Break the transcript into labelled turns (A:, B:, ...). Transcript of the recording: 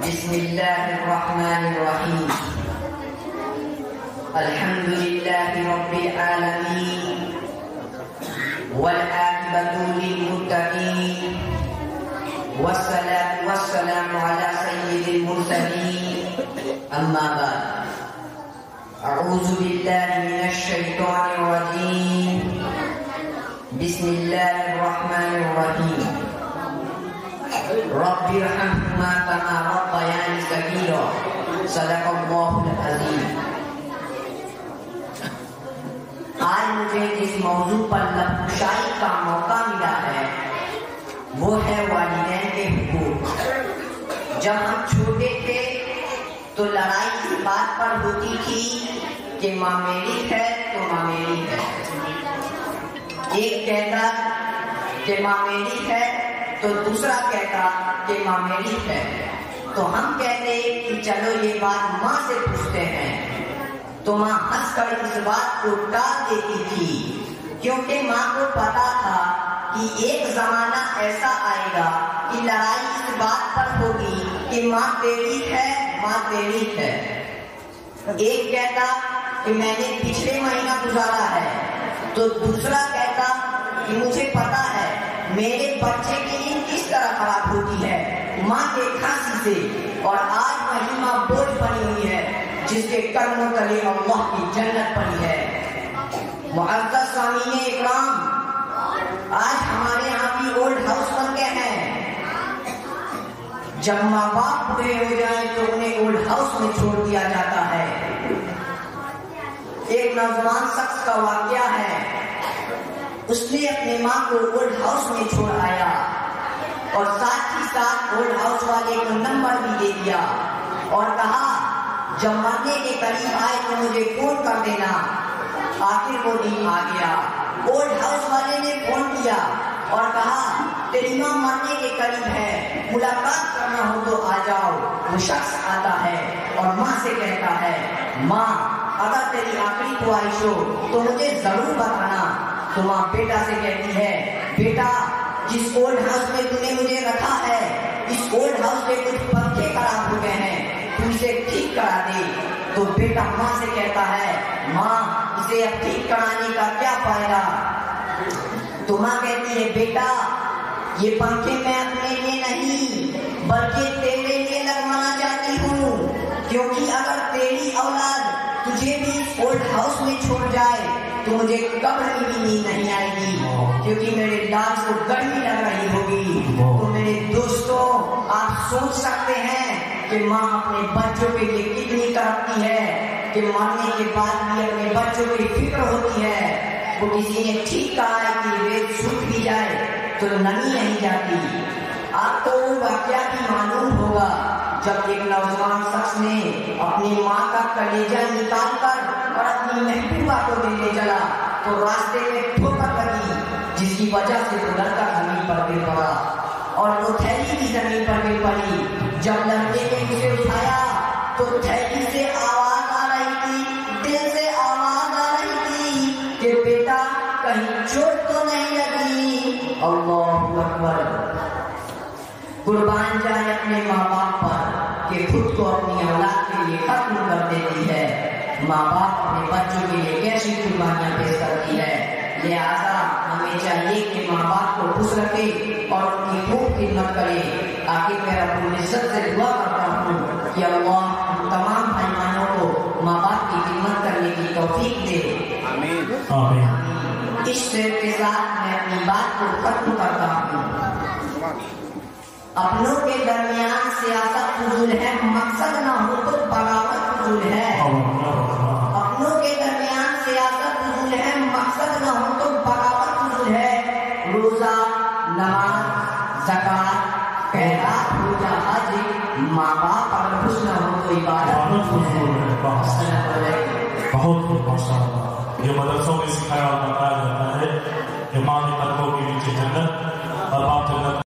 A: بسم الله الرحمن الرحيم الحمد لله رب العالمين والعاقبة للمتقين والصلاة والسلام على سيد المرسلين أما بعد أعوذ بالله من الشيطان الرجيم بسم الله الرحمن الرحيم رب ارحمهما كما ربياني صغيرا صدق الله العظيم. آج مجھے جس موضوع پر لبکشائی کا موقع ملا ہے وہ ہے والدین کے حقوق. جب ہم چھوٹے تھے تو لڑائی اس بات پر ہوتی تھی کہ ماں میری ہے تو ماں میری ہے. ایک کہتا کہ ماں میری ہے تو دوسرا کہتا کہ ماں میری ہے. تو ہم کہتے کہ چلو یہ بات ماں سے پوچھتے ہیں. تو ماں ہنس کر اس بات کو ٹال دیتی تھی کیونکہ ماں کو پتا تھا کہ ایک زمانہ ایسا آئے گا کہ لڑائی اس بات پر ہوگی کہ ماں تیری ہے ماں تیری ہے. ایک کہتا کہ میں نے پچھلے مہینہ گزارا ہے تو دوسرا کہتا کہ مجھے پتا ہے میرے بچے کی نیند کس طرح خراب ہوتی ہے ماں کے کھانسی سے, اور آج وہی ماں بوجھ بنی ہوئی ہے جس کے قدموں تلے اللہ کی جنت پڑی ہے. معزز سامعین اکرام, آج ہمارے یہاں بھی اولڈ ہاؤس بن گئے ہیں. جب ماں باپ بوڑھے ہو جائیں تو انہیں اولڈ ہاؤس میں چھوڑ دیا جاتا ہے. ایک نوجوان شخص کا واقعہ ہے, اس نے اپنی ماں کو اولڈ ہاؤس میں چھوڑ آیا اور ساتھ ہی ساتھ اولڈ ہاؤس والے کو نمبر بھی دے دیا اور کہا جب مرنے کے قریب آئے تو مجھے فون کر دینا. آخر وہ دن آ گیا. اولڈ ہاؤس والے نے فون کیا اور کہا تیری ماں مرنے کے قریب ہے, ملاقات کرنا ہو تو آ جاؤ. وہ شخص آتا ہے اور ماں سے کہتا ہے ماں اگر تیری آخری خواہش ہو تو مجھے ضرور بتانا. تو ماں بیٹا سے کہتی ہے بیٹا جس اولڈ ہاؤس میں تم نے مجھے رکھا ہے اس اولڈ ہاؤس میں کچھ پنکھے خراب ہو گئے ہیں, تو اسے ٹھیک کرا دے. تو بیٹا ماں سے کہتا ہے ماں اسے اب ٹھیک کرانے کا کیا فائدہ. تو ماں کہتی ہے بیٹا یہ پنکھے میں اپنے لیے نہیں بلکہ تیرے لیے لگوانا چاہتی ہوں, کیونکہ اگر تیری اولاد تجھے بھی اس اولڈ ہاؤس میں چھوڑ جائے تو مجھے قبر میں بھی نیند نہیں آئے گی, کیونکہ میرے لاش کو گرمی لگ رہی ہوگی. تو میرے دوستوں آپ سوچ سکتے ہیں کہ ماں اپنے بچوں کے لیے کتنی تڑپتی ہے کہ مرنے کے بعد بھی اپنے بچوں کی فکر ہوتی ہے. وہ کسی نے ٹھیک کہا ہے کہ ریت سوکھ بھی جائے تو نمی نہیں جاتی. آپ کو وہ واقعہ بھی معلوم ہوگا جب ایک نوجوان شخص نے اپنی ماں کا کلیجہ نکال کر اور اپنی محبوبہ کو دینے چلا تو راستے میں ٹھوکر لگی جس کی وجہ سے وہ لڑکا زمین پر گر پڑا اور وہ تھیلی بھی زمین پر گر پڑی. جب لڑکے نے اسے اٹھایا تو تھیلی سے آواز آ رہی تھی, دل سے آواز آ رہی تھی کہ بیٹا کہیں چوٹ تو نہیں لگی. اللہ اکبر. قربان جائے اپنے ماں باپ پر کہ خود کو اپنی اولاد کے لیے ختم کر دیتی ہے. ماں باپ اپنے بچوں کے لیے کیسی قربانیاں پیش کرتی ہے. لہٰذا ہمیں چاہیے کہ ماں باپ کو خوش رکھے اور ان کی خوب خدمت کرے. آخر میں رب العزت سے دعا کرتا ہوں کہ اللہ ہم تمام بھائی بہنوں کو ماں باپ کی خدمت کرنے کی توفیق دے. آمین آمین. اس شعر کے ساتھ میں اپنی بات کو ختم کرتا ہوں. اپنوں کے درمیان سیاست فضول ہے, مقصد نہ ہو تو بغاوت فضول ہے. اپنوں کے درمیان سیاست فضول ہے, مقصد نہ ہو تو بغاوت فضول ہے. روزہ نماز زکات خیرات روزہ حج ماں باپ اگر خوش نہ ہو تو عبادت فضول ہے.
B: بہت ماشاء اللہ. یہ مدرسوں میں سکھایا اور بتایا جاتا ہے کہ ماں کے قدموں کی